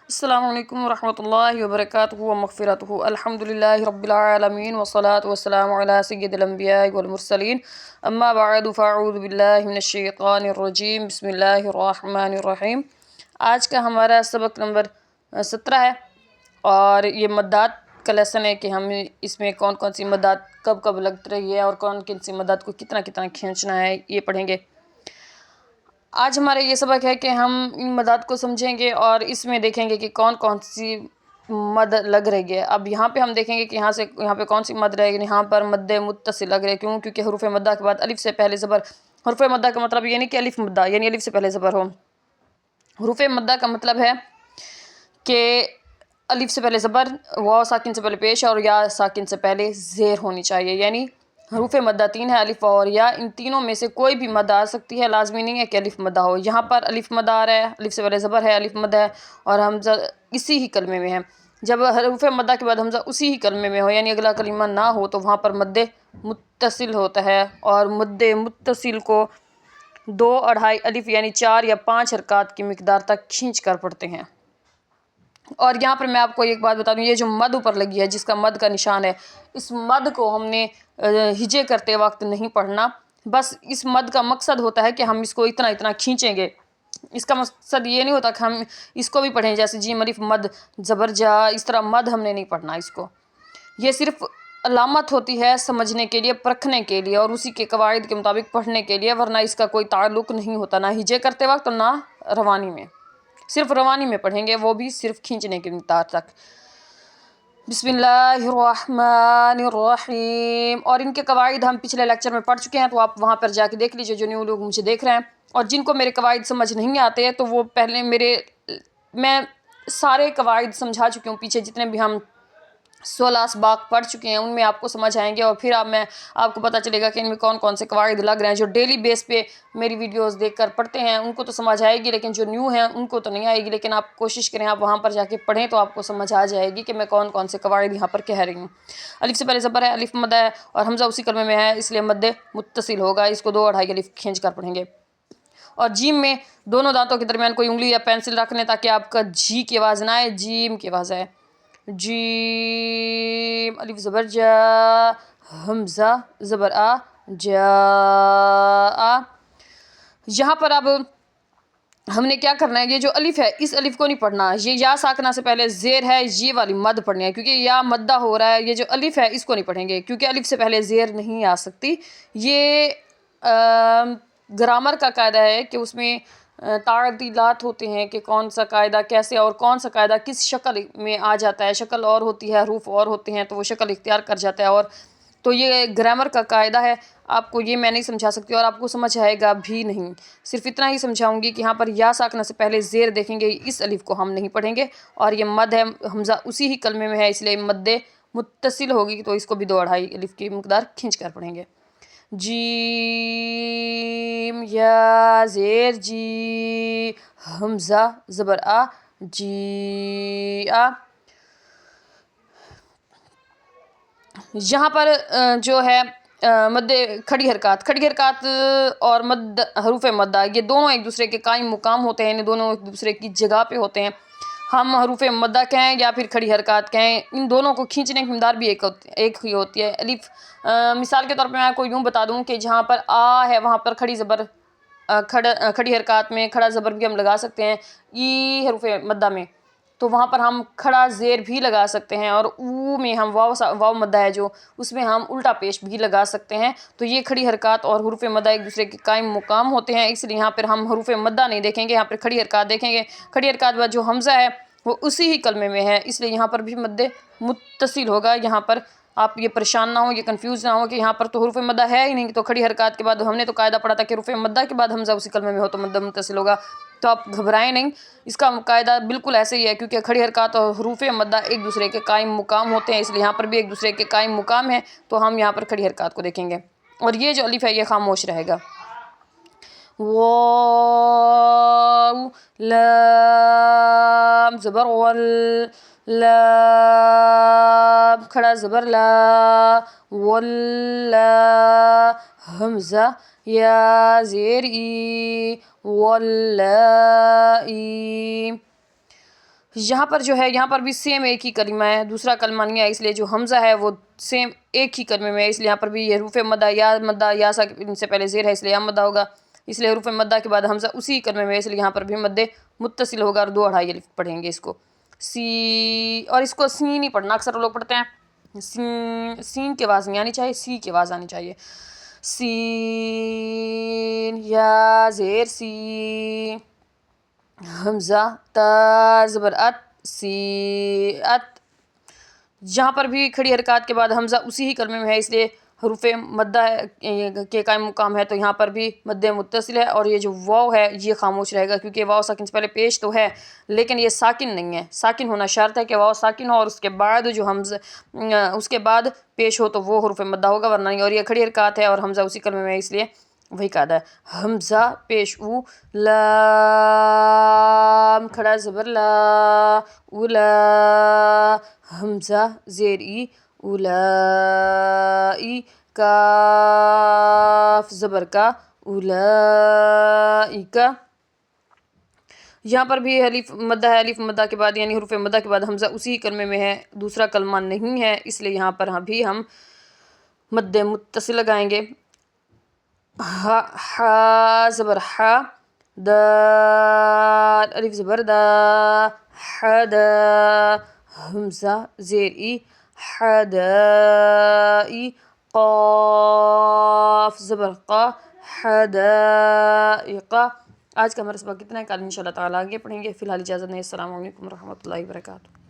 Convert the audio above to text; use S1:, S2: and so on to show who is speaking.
S1: अस्सलामु अलैकुम वरहमतुल्लाहि वबरकातुहु व मग़फ़िरतुहु। अल्हम्दुलिल्लाहि रब्बिल आलमीन वस्सलातु वस्सलामु अला सय्यिदिल अंबियाइ वल मुरसलीन। अम्मा बअदु फ़अऊज़ु बिल्लाहि मिनश शैतानिर रजीम। बिस्मिल्लाहिर रहमानिर रहीम। आज का हमारा सबक नंबर 17 है और ये मद्दात का लेसन है कि हम इसमें कौन कौन सी मद्दात कब कब लग रही है और कौन किन सी मद्दात को कितना कितना खींचना है, ये पढ़ेंगे। आज हमारा ये सबक है कि हम इन मदाद को समझेंगे और इसमें देखेंगे कि कौन कौन सी मद लग रही है। अब यहाँ पे हम देखेंगे कि यहाँ पे कौन सी मद रहेगी। यहाँ पर मद्दे मुत्तसिल लग रहे हैं, क्यों? क्योंकि हरूफ मद्दा के बाद अलिफ से पहले ज़बर। हरूफ मद्दा का मतलब ये नहीं कि अलिफ मद्दा यानी अलिफ से पहले ज़बर हो। हरूफ मद्दा का मतलब है कि अलिफ से पहले ज़बर, वाव साकिन से पहले पेश और या साकिन से पहले ज़ेर होनी चाहिए। यानी हरूफ मद्दा 3 है, अलिफ और या। इन तीनों में से कोई भी मद आ सकती है, लाजमी नहीं है कि अलिफ मद्दा हो। यहाँ पर अलिफ मद्दा आ रहा है, अलिफ से पहले ज़बर है, अलिफ मद्दा है और हमज़ा इसी ही कलमे में है। जब हरूफ मद्दा के बाद हमज़ा उसी ही कलमे में हो यानी अगला कलिमा ना हो तो वहाँ पर मद्दे मुत्तसिल होता है और मद्दे मुत्तसिल को 2 अढ़ाई अलिफ यानी 4 या 5 हरकत की मिकदार तक खींच कर पढ़ते हैं। और यहाँ पर मैं आपको एक बात बता दूँ, ये जो मद ऊपर लगी है जिसका मद का निशान है, इस मद को हमने हिजे करते वक्त नहीं पढ़ना। बस इस मद का मकसद होता है कि हम इसको इतना इतना खींचेंगे। इसका मकसद ये नहीं होता कि हम इसको भी पढ़ें जैसे जीम अलिफ मद ज़बर जा, इस तरह मद हमने नहीं पढ़ना इसको। ये सिर्फ अलामत होती है समझने के लिए, परखने के लिए और उसी के कवायद के मुताबिक पढ़ने के लिए, वरना इसका कोई ताल्लुक़ नहीं होता, ना हिजे करते वक्त और ना रवानी में। सिर्फ रवानी में पढ़ेंगे, वो भी सिर्फ खींचने की मिकदार तक। बिस्मिल्लाहिर्रहमानिर्रहीम। और इनके कवायद हम पिछले लेक्चर में पढ़ चुके हैं, तो आप वहाँ पर जाके देख लीजिए जो न्यू लोग मुझे देख रहे हैं। और जिनको मेरे कवायद समझ नहीं आते तो वो पहले मैं सारे कवायद समझा चुकी हूँ। पीछे जितने भी हम 16 असबाक पढ़ चुके हैं उनमें आपको समझ आएंगे और फिर आपको पता चलेगा कि इनमें कौन कौन से कवायद लग रहे हैं। जो डेली बेस पे मेरी वीडियोस देखकर पढ़ते हैं उनको तो समझ आएगी, लेकिन जो न्यू हैं उनको तो नहीं आएगी। लेकिन आप कोशिश करें, आप वहाँ पर जाके पढ़ें तो आपको समझ आ जाएगी कि मैं कौन कौन से कवायद यहाँ पर कह रही हूँ। अलिफ से पहले ज़बर है, अलिफ मद है और हमज़ा उसी कलमे में है, इसलिए मद्दे मुत्तसिल होगा। इसको 2 अढ़ाई अलिफ खींच कर पढ़ेंगे। और जीम में दोनों दांतों के दरमियान कोई उंगली या पेंसिल रख लें ताकि आपका जी की आवाज़ ना आए, जीम की आवाज़ आए। जीम अलिफ ज़बर जा, हमज़ा ज़बर आ, जा आ। यहाँ पर अब हमने क्या करना है, ये जो अलिफ है इस अलिफ को नहीं पढ़ना, ये या साकना से पहले ज़ेर है, ये वाली मद पढ़नी है क्योंकि या मद्दा हो रहा है। ये जो अलिफ है इसको नहीं पढ़ेंगे क्योंकि अलिफ से पहले ज़ेर नहीं आ सकती। ये ग्रामर का कायदा है कि उसमें तादीलात होते हैं कि कौन सा कायदा कैसे और कौन सा कायदा किस शक्ल में आ जाता है। शक्ल और होती है, हरूफ और होते हैं, तो वो शक्ल इख्तियार कर जाता है। और तो ये ग्रामर का कायदा है, आपको ये मैं नहीं समझा सकती और आपको समझ आएगा भी नहीं। सिर्फ इतना ही समझाऊंगी कि यहाँ पर या साकना से पहले ज़ेर देखेंगे, इस अलिफ को हम नहीं पढ़ेंगे। और ये मद है, हमज़ा उसी ही कलमे में है, इसलिए मद्दे मुत्तसिल होगी, तो इसको भी 2 अढ़ाई अलिफ की मिकदार खींच कर पढ़ेंगे। जीम या ज़ेर जी, हमज़ा ज़बर आ, जी आ। यहाँ पर जो है मद्दे खड़ी हरकत और मद हरूफ मद्दा, ये दोनों एक दूसरे के कायम मुकाम होते हैं, इन दोनों एक दूसरे की जगह पे होते हैं। हम हरूफ मद्दा कहें या फिर खड़ी हरकत कहें, इन दोनों को खींचने की मिकदार भी एक ही होती है। अलिफ मिसाल के तौर पे मैं आपको यूँ बता दूँ कि जहाँ पर आ है वहाँ पर खड़ी ज़बर खड़ी हरकत में खड़ा ज़बर भी हम लगा सकते हैं। ई हरूफ मद्दा में तो वहाँ पर हम खड़ा ज़ेर भी लगा सकते हैं और ऊ में हम वाव मद्दा है जो, उसमें हम उल्टा पेश भी लगा सकते हैं। तो ये खड़ी हरकत और हरूफ मद्दा एक दूसरे के कायम मुकाम होते हैं, इसलिए यहाँ पर हम हरूफ मद्दा नहीं देखेंगे, यहाँ पर खड़ी हरकत देखेंगे। खड़ी हरकत बाद जो हमज़ा है वो उसी ही कलमे में है, इसलिए यहाँ पर भी मद्दे मुत्तसिल होगा। यहाँ पर आप ये परेशान ना हो, ये कंफ्यूज ना हो कि यहाँ पर तो हरूफ मद्दा है ही नहीं, तो खड़ी हरकत के बाद हमने तो कायदा पढ़ा था कि हरूफ मद्दा के बाद हमज़ा उसी कलमे में हो तो मद्दा मुत्तसिल होगा। तो आप घबराएं नहीं, इसका कायदा बिल्कुल ऐसे ही है क्योंकि खड़ी हरकत और हरूफ मद्दा एक दूसरे के कायम मुकाम होते हैं, इसलिए यहाँ पर भी एक दूसरे के कायम मुकाम है। तो हम यहाँ पर खड़ी हरकत को देखेंगे और ये जो अलिफ है ये खामोश रहेगा। वाव लाम ज़बर वल, लाम खड़ा ज़बर ला, वल्ला हमज़ा या ज़ेर ई, वल्लाई। یہاں پر جو ہے یہاں پر بھی سیم ایک ہی کلمہ ہے، دوسرا کلمہ نہیں ہے، اس لیے جو حمزہ ہے وہ سیم ایک ہی کلمے میں ہے، اس لیے یہاں پر بھی یہ حروف مدہ یا ساکن سے پہلے زیر ہے اس لیے یا مدہ ہوگا، اس لیے حروف مدہ کے بعد حمزہ اسی کلمے میں ہے، اس لیے یہاں پر بھی مد متصل ہوگا اور 2 اڑھائی الف پڑھیں گے اس کو سی، اور اس کو سی نہیں پڑھنا، اکثر لوگ پڑھتے ہیں سین کی آواز نہیں آنی چاہیے، سی کی آواز آنی چاہیے، سین یا زیر سی، حمزہ تا زبر ات سی ات، جہاں پر بھی کھڑی حرکات کے بعد حمزہ اسی ہی کلمے میں ہے، اس لیے حروف مدہ کے قائم مقام ہے، تو یہاں پر بھی مد متصل ہے، اور یہ جو واو ہے یہ خاموش رہے گا کیونکہ واو ساکن سے پہلے پیش تو ہے لیکن یہ ساکن نہیں ہے، ساکن ہونا شرط ہے کہ واو ساکن ہو اور اس کے بعد جو حمزہ اس کے بعد پیش ہو تو وہ حروف مدہ ہوگا ورنہ نہیں، اور یہ کھڑی حرکات ہے اور حمزہ اسی کلمے میں ہے، اس لیے وہی قاعدہ ہے، حمزہ پیش او، لام کھڑا زبر لا، اولا، حمزہ زیر ای، اولائی، کاف زبر کا، اولائکا، یہاں پر بھی الف مدہ ہے، الف مدہ کے بعد یعنی حروف مدہ کے بعد حمزہ اسی کلمے میں ہے، دوسرا کلمہ نہیں ہے، اس لیے یہاں پر بھی ہم مد متصل لگائیں گے، ہا زبر ہا، دال الف زبر دا، حدا، حمزہ زیر ای، حدائی، قاف زبر قا، حدائقہ۔ آج کا ہمارا سبق کتنا ہے، کل انشاءاللہ تعالیٰ آگے پڑھیں گے، فی الحال اجازت نہیں، السلام علیکم ورحمۃ اللہ وبرکاتہ۔